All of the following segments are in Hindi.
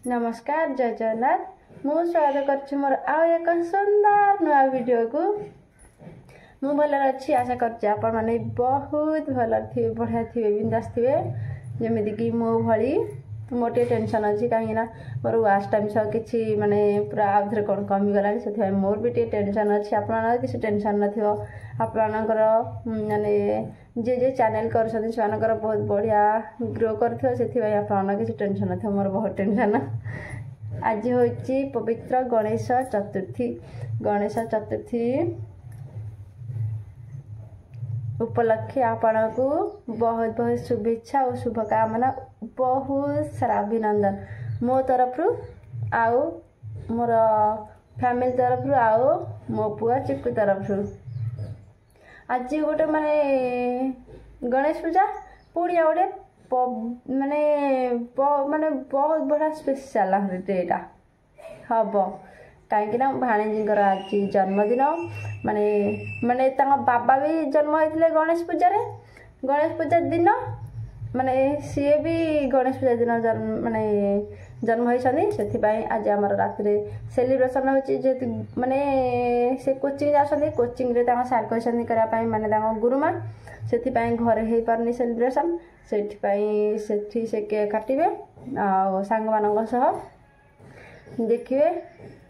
नमस्कार जय जगन्नाथ मु स्वागत कर मोर आउ एक सुंदर नुआ वीडियो को मु भल अच्छी आशा कर माने बहुत भल थे बढ़िया थे बिंदास थे जमीद कि मो भली मोर टे टेंशन अच्छी कहीं मोर वाच टाइम सब किसी माने पूरा आधे कौन कमी गला से मोर भी टे टेंशन अच्छी आप किसी टेंशन नथिबो आपणकर माने जे जे चैनल कर बहुत बढ़िया ग्रो कर किसी टेंशन न मोर बहुत टेंशन आज हूँ पवित्र गणेश चतुर्थी उपलक्षे आपण को बहुत बहुत शुभेच्छा और शुभकामना बहुत सारा अभिनंदन मो तरफ आओ मोर फैमिली तरफ आओ मो पुआ चिक्कू तरफ आज गोटे माने गणेश पूजा पुणी गोटे माने माने बहुत बड़ा स्पेशल डेटा हम कहीं भाणीजी आज जन्मदिन माने माने बाबा भी जन्म होते गणेश पूजा दिन माने सी भी गणेश पूजा दिन माने जन्म होती से आज आम रात सेलिब्रेशन होती माने से कोचिंग जाती कोचिंग रे सार कहते करने माने गुरुमा से घरे हो पारनी सेलिब्रेशन से केक काटे आ सांग मान देखिए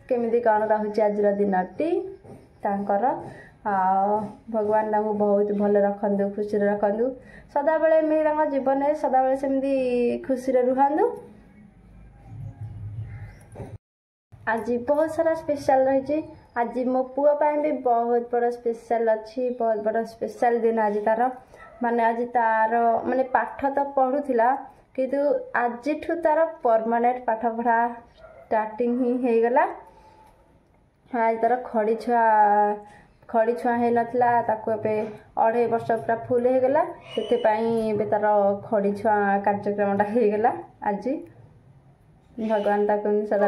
केमिति कौन रही आज दिनटी तांकर भगवान बहुत भल रखु खुशी रखु सदा बेले मेरे जीवन में सदा बेले सेमती खुशी रुहतु आज बहुत सारा स्पेशल रही आज मो पुआ भी बहुत बड़ा स्पेशल अच्छी बहुत बड़ा स्पेशल दिन आज तार माने आज तार माने पाठ तो पढ़ुला किंतु आज तार परमानेंट पाठ पढ़ा स्टार्टिंग ही हो गला आज तार खड़ी छुआ है नथला ताको एबे 2.5 वर्ष पूरा फुल हो गला से तार खड़ी छुआ कार्यक्रम हो गला आज भगवान ताको सदा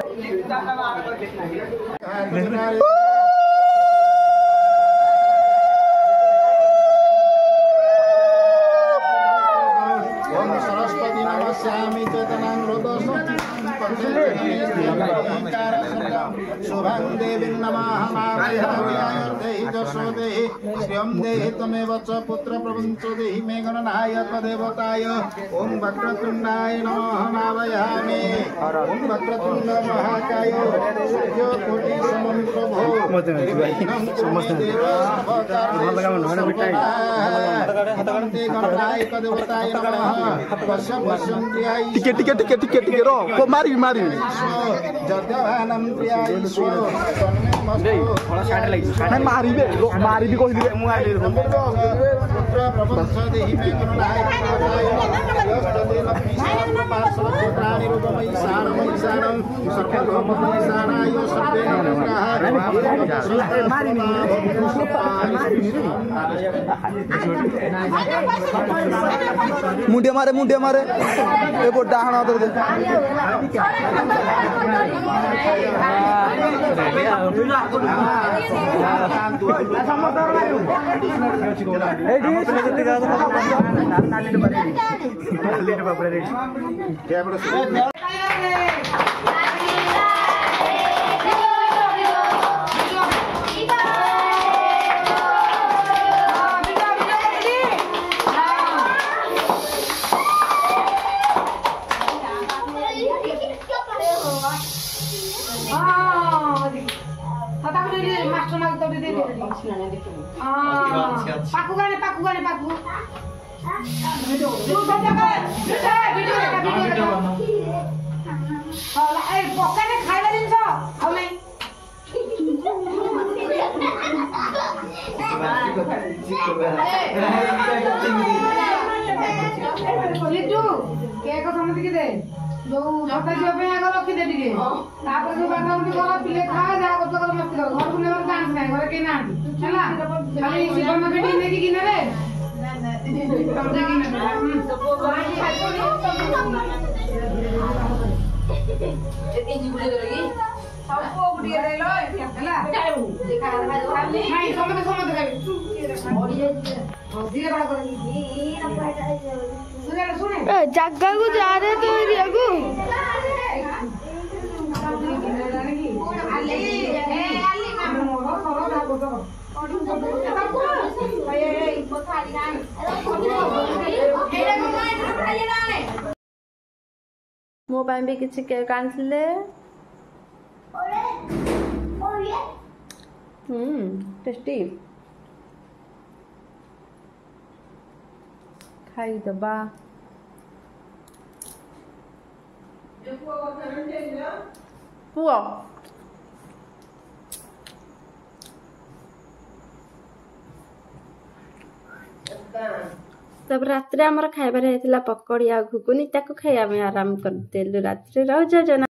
सरस्वती नमस्यामि शुभं देवी श्रियं देहि तमेव च पुत्र प्रपंचो देहि मे गणनायक देवताय ओं वक्रतुंडाय नमः नावयामि ओं वक्रतुंड महाकाय सूर्यकोटि समप्रभो गणनायक देवताय नमः पश्य पश्यन्त्याय टिके रो मारी जद्यवानं प्रियाय मारी भी कोई पुत्र प्रपंच देहि मे मुंडे मारे ए वो डाहना तो दे जो लता जो पे आगर रखी दे दिगे तापर जो बागा उठी गला पिले खा जा को तो मत कर घर को लेवर डांस नहीं घर के ना चला खाली शिवम में बेटी नेकी किने रे तुम जे किने तो भाई ए तीन बुले करगी सबको बुढ़िया दे लो हला देखा नहीं समझ धीरे बड़ा कर जगह को जा रहे तो मो पाई भी किसी केक आनथिले टेस्टी खाई दबा पुआ तब रात्रे आमर खाइबार होता पकड़ी आ घुगुनी ताको खाइबा आराम करदेलु रात्रे रह जना।